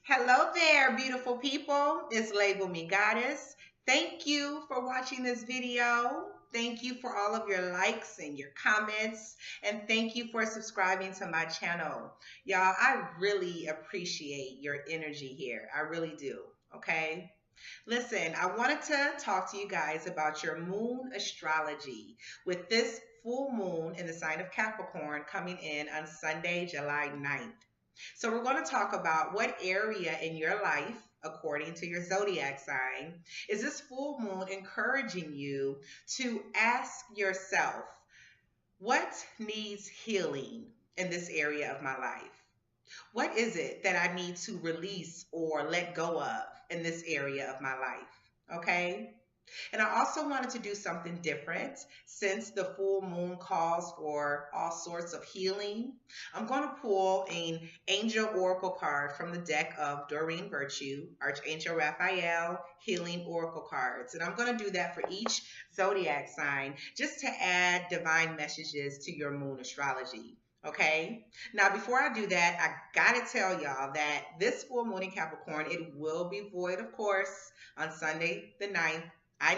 Hello there, beautiful people. It's Label Me Goddess. Thank you for watching this video. Thank you for all of your likes and your comments. And thank you for subscribing to my channel. Y'all, I really appreciate your energy here. I really do. Okay? Listen, I wanted to talk to you guys about your moon astrology with this full moon in the sign of Capricorn coming in on Sunday, July 9th. So we're going to talk about what area in your life, according to your zodiac sign, is this full moon encouraging you to ask yourself, what needs healing in this area of my life? What is it that I need to release or let go of in this area of my life? Okay? And I also wanted to do something different since the full moon calls for all sorts of healing. I'm going to pull an angel oracle card from the deck of Doreen Virtue, Archangel Raphael, healing oracle cards. And I'm going to do that for each zodiac sign just to add divine messages to your moon astrology. Okay. Now, before I do that, I got to tell y'all that this full moon in Capricorn, it will be void, of course, on Sunday the 9th. I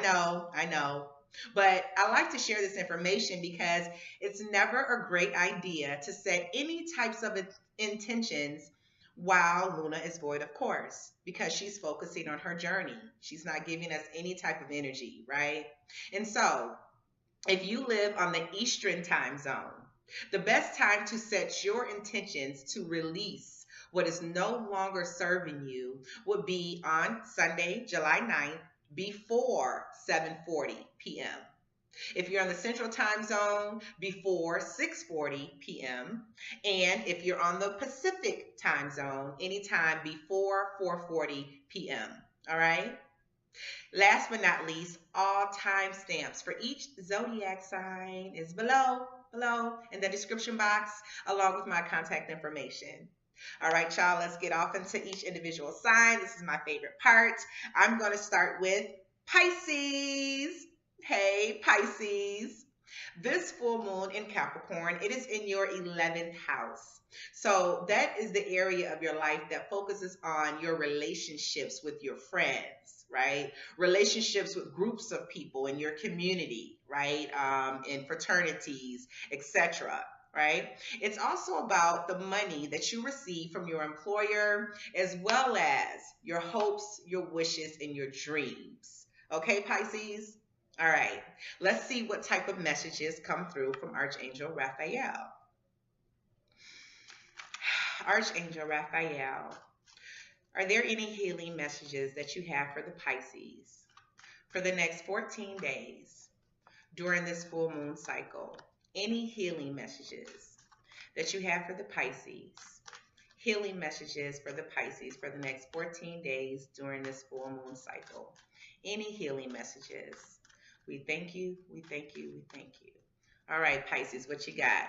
know. But I like to share this information because it's never a great idea to set any types of intentions while Luna is void, of course, because she's focusing on her journey. She's not giving us any type of energy, right? And so, if you live on the Eastern time zone, the best time to set your intentions to release what is no longer serving you would be on Sunday, July 9th, before 7:40 p.m. If you're on the Central Time Zone, before 6:40 p.m. And if you're on the Pacific Time Zone, anytime before 4:40 p.m. All right? Last but not least, all timestamps for each zodiac sign is below in the description box, along with my contact information. All right, y'all, let's get off into each individual sign. This is my favorite part. I'm going to start with Pisces. Hey, Pisces. This full moon in Capricorn, it is in your 11th house. So that is the area of your life that focuses on your relationships with your friends, right? Relationships with groups of people in your community, right? In fraternities, etc. Right? It's also about the money that you receive from your employer, as well as your hopes, your wishes, and your dreams. Okay, Pisces? All right. Let's see what type of messages come through from Archangel Raphael. Archangel Raphael, are there any healing messages that you have for the Pisces for the next 14 days during this full moon cycle? Any healing messages that you have for the Pisces? Healing messages for the Pisces for the next 14 days during this full moon cycle. Any healing messages? We thank you, we thank you, we thank you. All right, Pisces, what you got?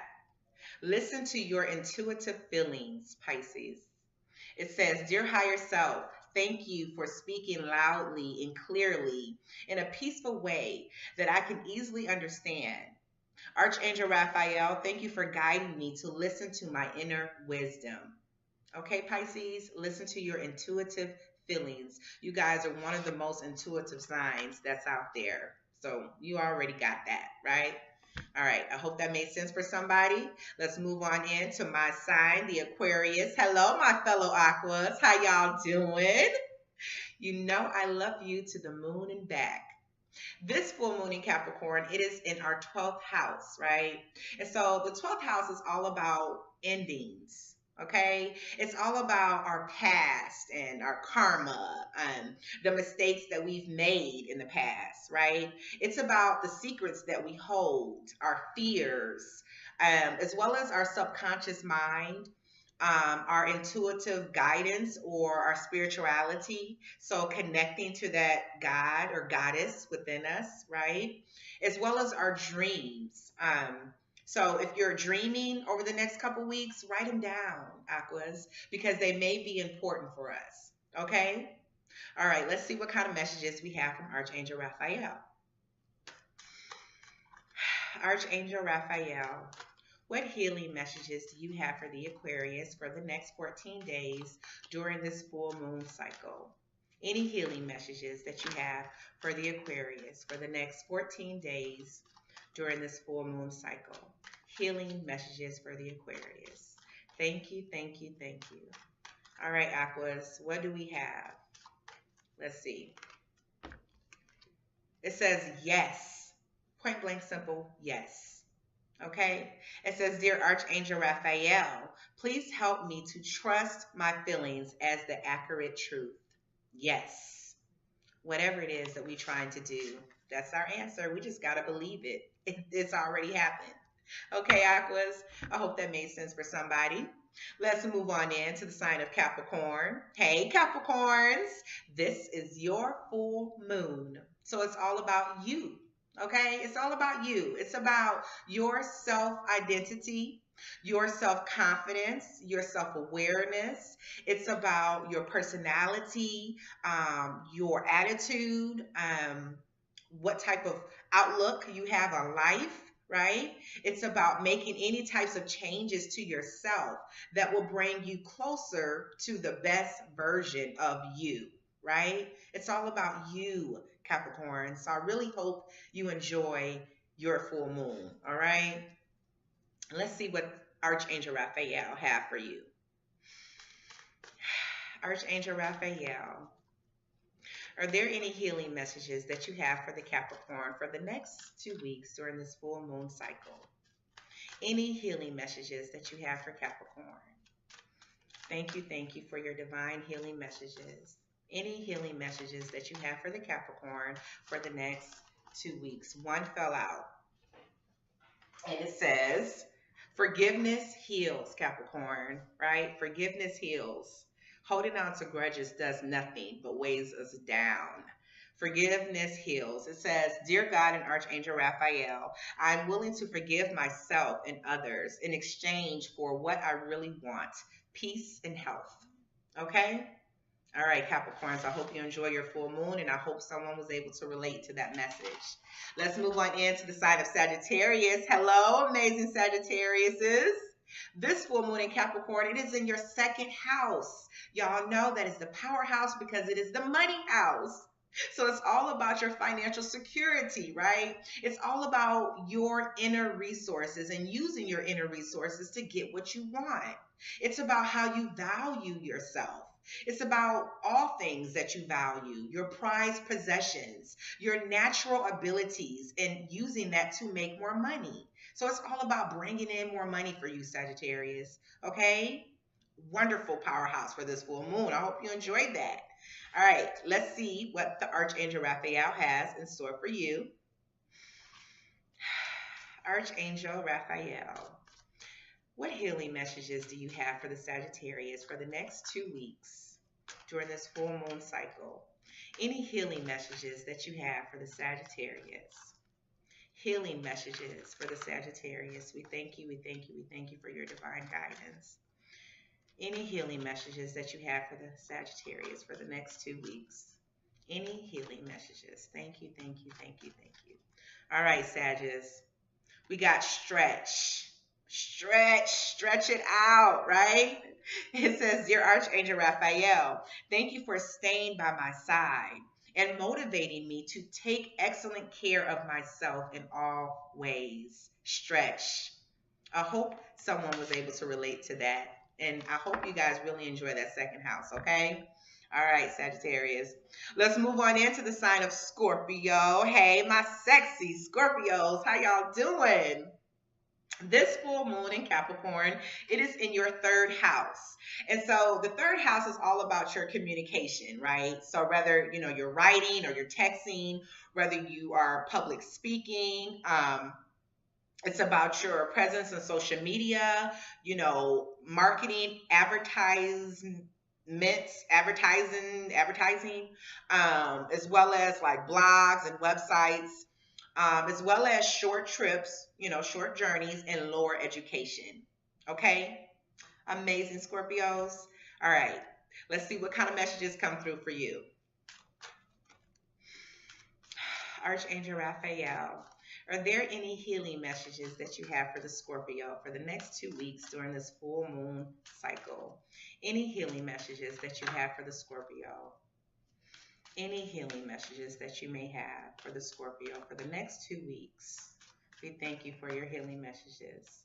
Listen to your intuitive feelings, Pisces. It says, Dear Higher Self, thank you for speaking loudly and clearly in a peaceful way that I can easily understand. Archangel Raphael, thank you for guiding me to listen to my inner wisdom. Okay, Pisces, listen to your intuitive feelings. You guys are one of the most intuitive signs that's out there. So you already got that, right? All right, I hope that made sense for somebody. Let's move on into my sign, the Aquarius. Hello, my fellow Aquas. How y'all doing? You know I love you to the moon and back. This full moon in Capricorn, it is in our 12th house, right? And so the 12th house is all about endings, okay? It's all about our past and our karma and the mistakes that we've made in the past, right? It's about the secrets that we hold, our fears, as well as our subconscious mind, our intuitive guidance or our spirituality. So connecting to that God or goddess within us, right? As well as our dreams. So if you're dreaming over the next couple weeks, write them down, Aquas, because they may be important for us. Okay? All right, let's see what kind of messages we have from Archangel Raphael. Archangel Raphael, What healing messages do you have for the Aquarius for the next 14 days during this full moon cycle? Any healing messages that you have for the Aquarius for the next 14 days during this full moon cycle? Healing messages for the Aquarius. Thank you, thank you, thank you. All right, Aquas, what do we have? Let's see. It says yes. Point blank simple, yes. Okay? It says, Dear Archangel Raphael, please help me to trust my feelings as the accurate truth. Yes. Whatever it is that we're trying to do, that's our answer. We just got to believe it. It's already happened. Okay, Aquas, I hope that made sense for somebody. Let's move on in to the sign of Capricorn. Hey, Capricorns, this is your full moon. So it's all about you, okay? It's all about you. It's about your self-identity, your self-confidence, your self-awareness. It's about your personality, your attitude, what type of outlook you have on life. Right? It's about making any types of changes to yourself that will bring you closer to the best version of you, right? It's all about you, Capricorn. So I really hope you enjoy your full moon, all right? Let's see what Archangel Raphael have for you. Archangel Raphael, are there any healing messages that you have for the Capricorn for the next 2 weeks during this full moon cycle? Any healing messages that you have for Capricorn? Thank you for your divine healing messages. Any healing messages that you have for the Capricorn for the next 2 weeks? One fell out. And it says, forgiveness heals, Capricorn, right? Forgiveness heals. Holding on to grudges does nothing but weighs us down. Forgiveness heals. It says, Dear God and Archangel Raphael, I'm willing to forgive myself and others in exchange for what I really want, peace and health. Okay? All right, Capricorns, I hope you enjoy your full moon, and I hope someone was able to relate to that message. Let's move on into the sign of Sagittarius. Hello, amazing Sagittariuses. This full moon in Capricorn, it is in your second house. Y'all know that is the powerhouse because it is the money house. So it's all about your financial security, right? It's all about your inner resources and using your inner resources to get what you want. It's about how you value yourself. It's about all things that you value, your prized possessions, your natural abilities, and using that to make more money. So it's all about bringing in more money for you, Sagittarius, okay? Wonderful powerhouse for this full moon. I hope you enjoyed that. All right, let's see what the Archangel Raphael has in store for you. Archangel Raphael, what healing messages do you have for the Sagittarius for the next 2 weeks during this full moon cycle? Any healing messages that you have for the Sagittarius? Healing messages for the Sagittarius. We thank you for your divine guidance. Any healing messages that you have for the Sagittarius for the next 2 weeks? Any healing messages? Thank you. All right, Sagittarius. We got stretch. Stretch it out, right? It says, Dear Archangel Raphael, thank you for staying by my side and motivating me to take excellent care of myself in all ways. Stretch. I hope someone was able to relate to that. And I hope you guys really enjoy that second house, okay? All right, Sagittarius. Let's move on into the sign of Scorpio. Hey, my sexy Scorpios. How y'all doing? This full moon in Capricorn, it is in your third house. And so the third house is all about your communication, right? So whether, you're writing or you're texting, whether you are public speaking, it's about your presence in social media, marketing, advertising, as well as like blogs and websites, as well as short trips, short journeys and lower education. Okay? Amazing, Scorpios. All right. Let's see what kind of messages come through for you. Archangel Raphael. Are there any healing messages that you have for the Scorpio for the next 2 weeks during this full moon cycle? Any healing messages that you have for the Scorpio? Any healing messages that you may have for the Scorpio for the next 2 weeks? We thank you for your healing messages.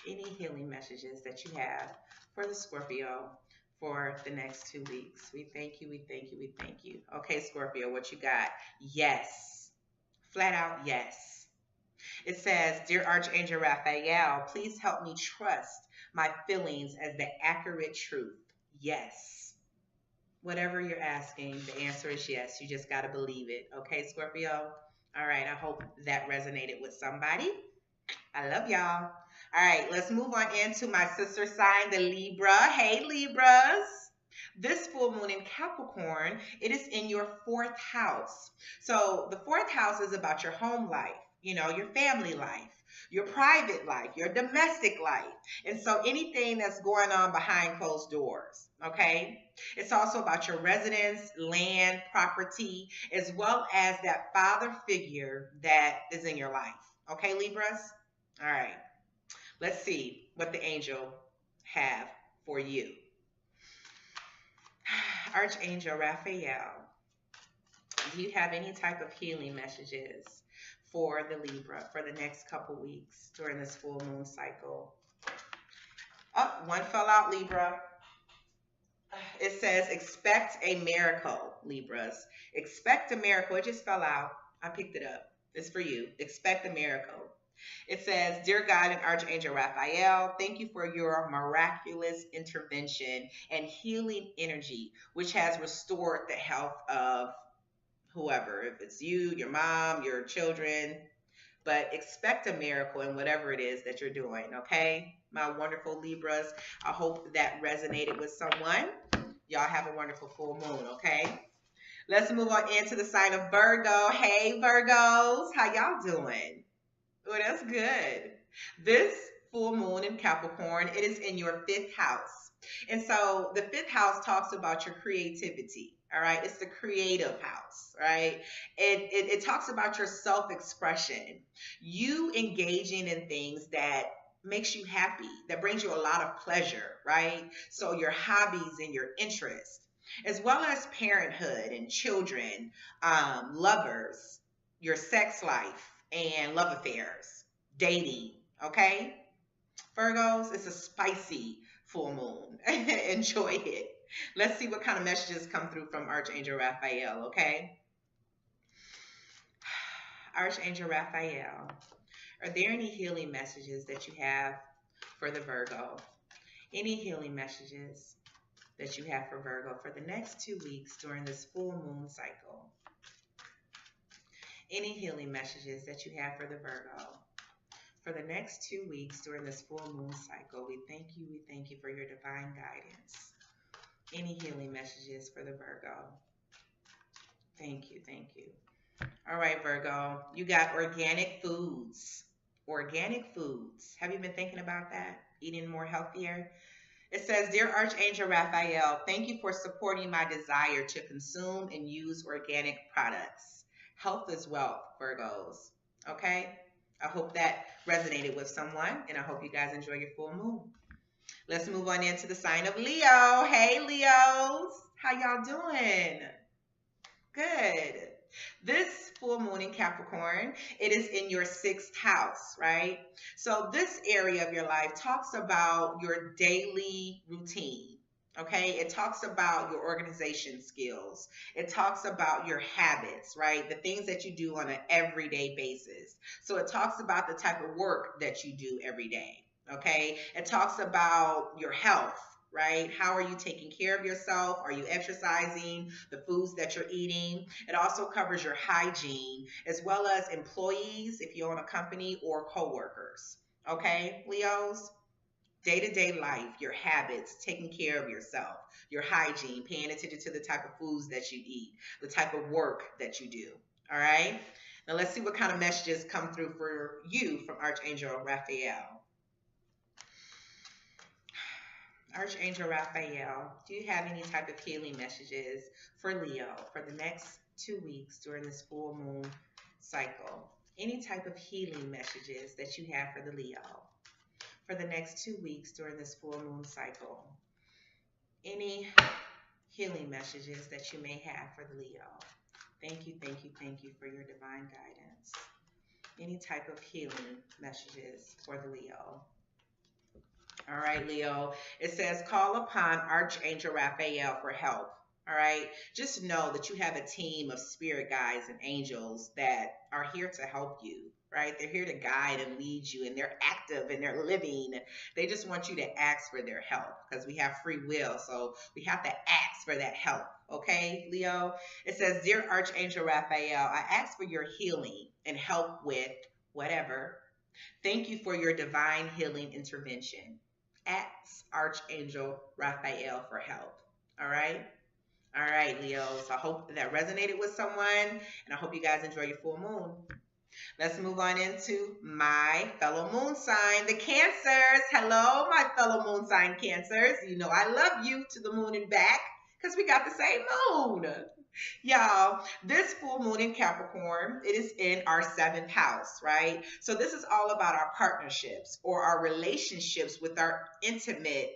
Any healing messages that you have for the Scorpio for the next 2 weeks? We thank you, we thank you, we thank you. Okay, Scorpio, what you got? Yes. Flat out yes. It says, Dear Archangel Raphael, please help me trust my feelings as the accurate truth. Yes. Whatever you're asking, the answer is yes. You just got to believe it. Okay, Scorpio? All right, I hope that resonated with somebody. I love y'all. All right, let's move on into my sister sign, the Libra. Hey, Libras. This full moon in Capricorn, it is in your 4th house. So the 4th house is about your home life, your family life, your private life, your domestic life. And so anything that's going on behind closed doors, okay? It's also about your residence, land, property, as well as that father figure that is in your life. Okay, Libras? All right. Let's see what the angel have for you. Archangel Raphael, do you have any type of healing messages for the Libra for the next couple weeks during this full moon cycle? Oh, one fell out, Libra. It says, expect a miracle, Libras. Expect a miracle. It just fell out. I picked it up. It's for you. Expect a miracle. It says, Dear God and Archangel Raphael, thank you for your miraculous intervention and healing energy, which has restored the health of whoever, if it's you, your mom, your children. But expect a miracle in whatever it is that you're doing, okay? My wonderful Libras, I hope that resonated with someone. Y'all have a wonderful full moon, okay? Let's move on into the sign of Virgo. Hey, Virgos, how y'all doing? Oh, that's good. This full moon in Capricorn, it is in your 5th house. And so the 5th house talks about your creativity, all right? It's the creative house, right? It talks about your self-expression, you engaging in things that makes you happy, that brings you a lot of pleasure, right? So your hobbies and your interests, as well as parenthood and children, lovers, your sex life, and love affairs, dating, okay? Virgos, it's a spicy full moon. Enjoy it. Let's see what kind of messages come through from Archangel Raphael, okay? Archangel Raphael, are there any healing messages that you have for the Virgo? Any healing messages that you have for Virgo for the next 2 weeks during this full moon cycle? Any healing messages that you have for the Virgo for the next 2 weeks during this full moon cycle? We thank you for your divine guidance. Any healing messages for the Virgo? Thank you. All right, Virgo, you got organic foods. Organic foods. Have you been thinking about that? Eating more healthier? It says, Dear Archangel Raphael, thank you for supporting my desire to consume and use organic products. Health is wealth, Virgos. Okay? I hope that resonated with someone, and I hope you guys enjoy your full moon. Let's move on into the sign of Leo. Hey, Leos. How y'all doing? Good. This full moon in Capricorn, it is in your 6th house, right? So this area of your life talks about your daily routine. Okay, it talks about your organization skills. It talks about your habits, right? The things that you do on an everyday basis. So it talks about the type of work that you do every day, okay? It talks about your health, right? How are you taking care of yourself? Are you exercising? The foods that you're eating. It also covers your hygiene, as well as employees, if you own a company, or coworkers, okay, Leos? Day-to-day life, your habits, taking care of yourself, your hygiene, paying attention to the type of foods that you eat, the type of work that you do, all right? Now let's see what kind of messages come through for you from Archangel Raphael. Archangel Raphael, do you have any type of healing messages for Leo for the next 2 weeks during this full moon cycle? Any type of healing messages that you have for the Leo for the next 2 weeks during this full moon cycle. Any healing messages that you may have for the Leo. Thank you, thank you, thank you for your divine guidance. Any type of healing messages for the Leo. All right, Leo. It says, call upon Archangel Raphael for help. All right. Just know that you have a team of spirit guides and angels that are here to help you. Right. They're here to guide and lead you, and they're active and they're living. They just want you to ask for their help because we have free will. So we have to ask for that help. Okay, Leo. It says, dear Archangel Raphael, I ask for your healing and help with whatever. Thank you for your divine healing intervention. Ask Archangel Raphael for help. All right. All right, Leos. I hope that resonated with someone, and I hope you guys enjoy your full moon. Let's move on into my fellow moon sign, the Cancers. Hello, my fellow moon sign Cancers. You know I love you to the moon and back because we got the same moon. Y'all, this full moon in Capricorn, it is in our 7th house, right? So this is all about our partnerships or our relationships with our intimate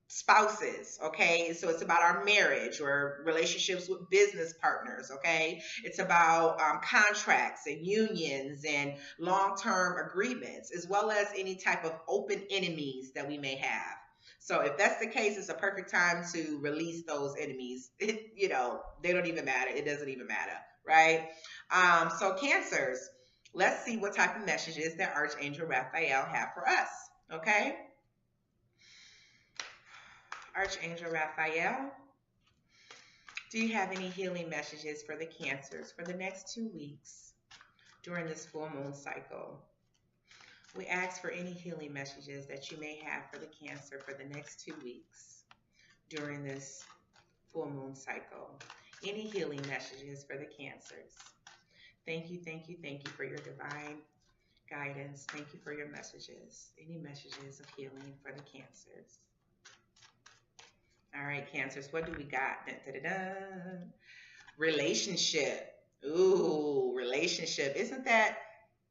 spouses, okay? So it's about our marriage or relationships with business partners, okay? It's about contracts and unions and long-term agreements, as well as any type of open enemies that we may have. So if that's the case, it's a perfect time to release those enemies. You know, they don't even matter. It doesn't even matter, right? So Cancers, let's see what type of messages that Archangel Raphael have for us, okay? Archangel Raphael, do you have any healing messages for the Cancers for the next 2 weeks during this full moon cycle? We ask for any healing messages that you may have for the Cancer for the next 2 weeks during this full moon cycle. Any healing messages for the Cancers. Thank you, thank you, thank you for your divine guidance. Thank you for your messages. Any messages of healing for the Cancers. All right, Cancers, what do we got? Dun, dun, dun, dun. Relationship. Ooh, relationship. Isn't that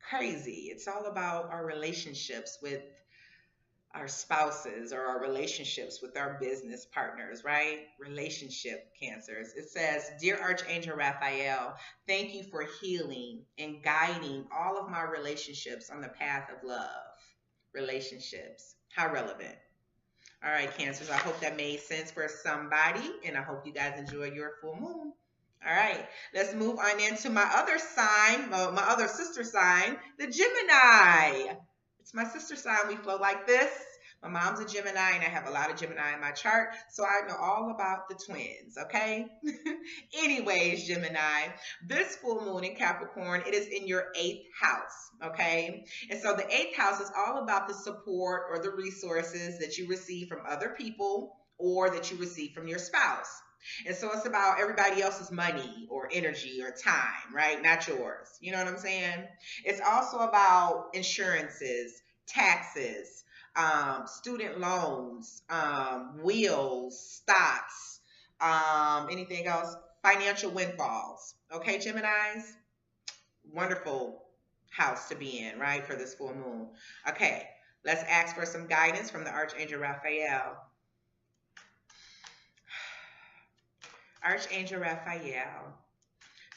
crazy? It's all about our relationships with our spouses or our relationships with our business partners, right? Relationship, Cancers. It says, dear Archangel Raphael, thank you for healing and guiding all of my relationships on the path of love. Relationships. How relevant. All right, Cancers, I hope that made sense for somebody, and I hope you guys enjoy your full moon. All right, let's move on into my other sign, my other sister sign, the Gemini. It's my sister sign. We flow like this. My mom's a Gemini, and I have a lot of Gemini in my chart, so I know all about the twins, okay? Anyways, Gemini, this full moon in Capricorn, it is in your 8th house, okay? And so the 8th house is all about the support or the resources that you receive from other people or that you receive from your spouse. And so it's about everybody else's money or energy or time, right? Not yours. You know what I'm saying? It's also about insurances, taxes, student loans, wills, stocks, anything else, financial windfalls. Okay, Geminis? Wonderful house to be in, right, for this full moon. Okay, let's ask for some guidance from the Archangel Raphael. Archangel Raphael,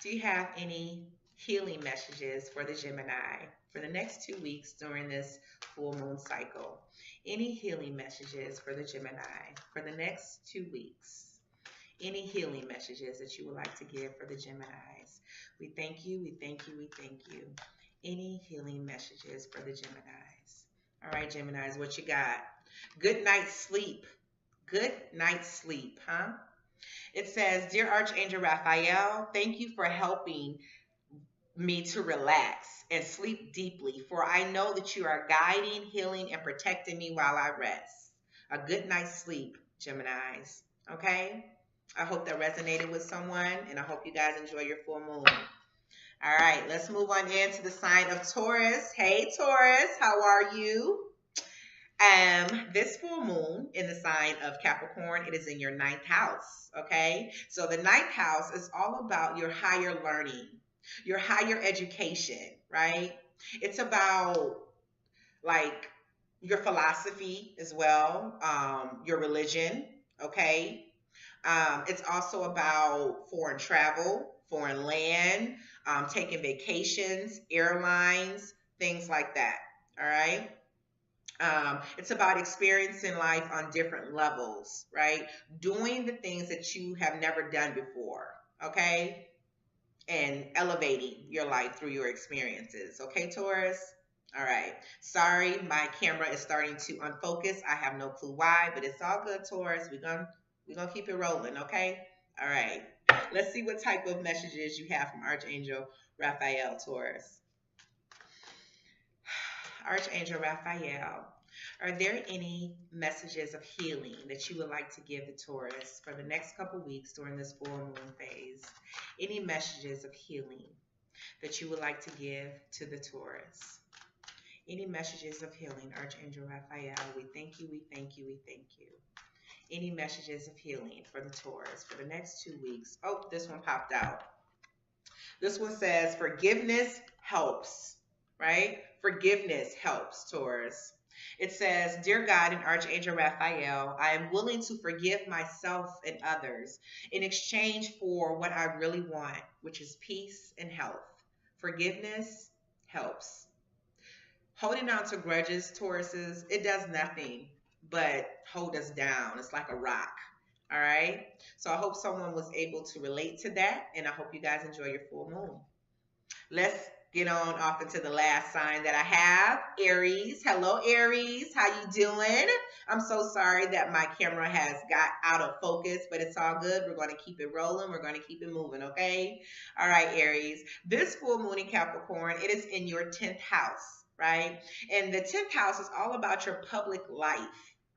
do you have any healing messages for the Gemini for the next 2 weeks during this full moon cycle? Any healing messages for the Gemini for the next 2 weeks? Any healing messages that you would like to give for the Geminis? We thank you, we thank you, we thank you. Any healing messages for the Geminis? All right, Geminis, what you got? Good night's sleep. Good night's sleep, huh? It says, dear Archangel Raphael, thank you for helping me to relax and sleep deeply, for I know that you are guiding, healing, and protecting me while I rest. A good night's sleep, Geminis. Okay? I hope that resonated with someone, and I hope you guys enjoy your full moon. All right, let's move on into the sign of Taurus. Hey, Taurus, how are you? This full moon in the sign of Capricorn, it is in your 9th house, okay? So the 9th house is all about your higher learning, your higher education, right? It's about like your philosophy as well, your religion, okay? It's also about foreign travel, foreign land, taking vacations, airlines, things like that, all right? It's about experiencing life on different levels, right? Doing the things that you have never done before, okay? And elevating your life through your experiences. Okay, Taurus? All right. Sorry, my camera is starting to unfocus. I have no clue why, but it's all good, Taurus. We're gonna keep it rolling, okay? All right. Let's see what type of messages you have from Archangel Raphael, Taurus. Archangel Raphael, are there any messages of healing that you would like to give the Taurus for the next couple weeks during this full moon phase? Any messages of healing that you would like to give to the Taurus? Any messages of healing, Archangel Raphael? We thank you, we thank you, we thank you. Any messages of healing for the Taurus for the next 2 weeks? Oh, this one popped out. This one says forgiveness helps, right? Forgiveness helps, Taurus. It says, Dear God and Archangel Raphael, I am willing to forgive myself and others in exchange for what I really want, which is peace and health. Forgiveness helps. Holding on to grudges, Tauruses, it does nothing but hold us down. It's like a rock. All right. So I hope someone was able to relate to that, and I hope you guys enjoy your full moon. Let's get on off into the last sign that I have, Aries. Hello, Aries. How you doing? I'm so sorry that my camera has got out of focus, but it's all good. We're going to keep it rolling. We're going to keep it moving, okay? All right, Aries. This full moon in Capricorn, it is in your 10th house, right? And the 10th house is all about your public life.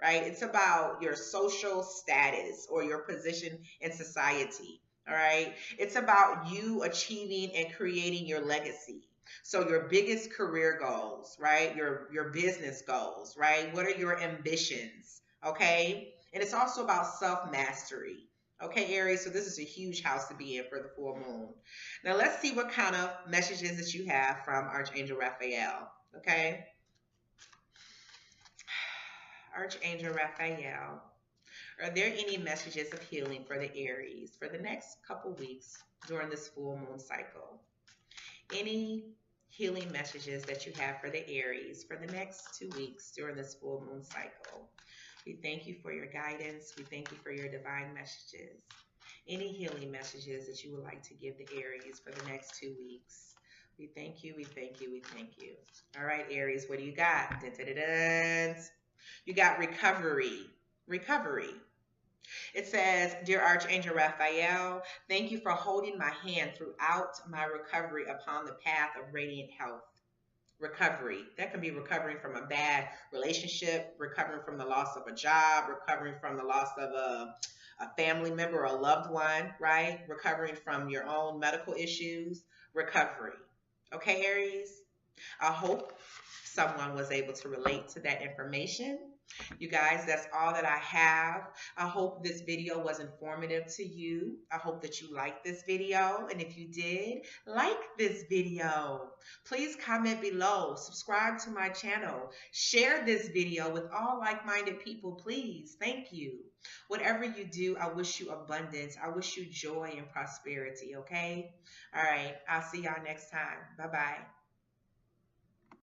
Right? It's about your social status or your position in society. All right. It's about you achieving and creating your legacy. So your biggest career goals, right? Your business goals, right? What are your ambitions? Okay. And it's also about self-mastery. Okay, Aries, so this is a huge house to be in for the full moon. Now let's see what kind of messages that you have from Archangel Raphael. Okay. Archangel Raphael, are there any messages of healing for the Aries for the next couple weeks during this full moon cycle? Any healing messages that you have for the Aries for the next 2 weeks during this full moon cycle? We thank you for your guidance. We thank you for your divine messages. Any healing messages that you would like to give the Aries for the next 2 weeks? We thank you. We thank you. We thank you. All right, Aries, what do you got? Dun, dun, dun, dun. You got recovery. Recovery. It says, Dear Archangel Raphael, thank you for holding my hand throughout my recovery upon the path of radiant health. Recovery. That can be recovering from a bad relationship, recovering from the loss of a job, recovering from the loss of a family member or a loved one, right? Recovering from your own medical issues. Recovery. Okay, Aries? I hope someone was able to relate to that information. You guys, that's all that I have. I hope this video was informative to you. I hope that you liked this video. And if you did, like this video. Please comment below. Subscribe to my channel. Share this video with all like-minded people, please. Thank you. Whatever you do, I wish you abundance. I wish you joy and prosperity, okay? All right. I'll see y'all next time. Bye-bye.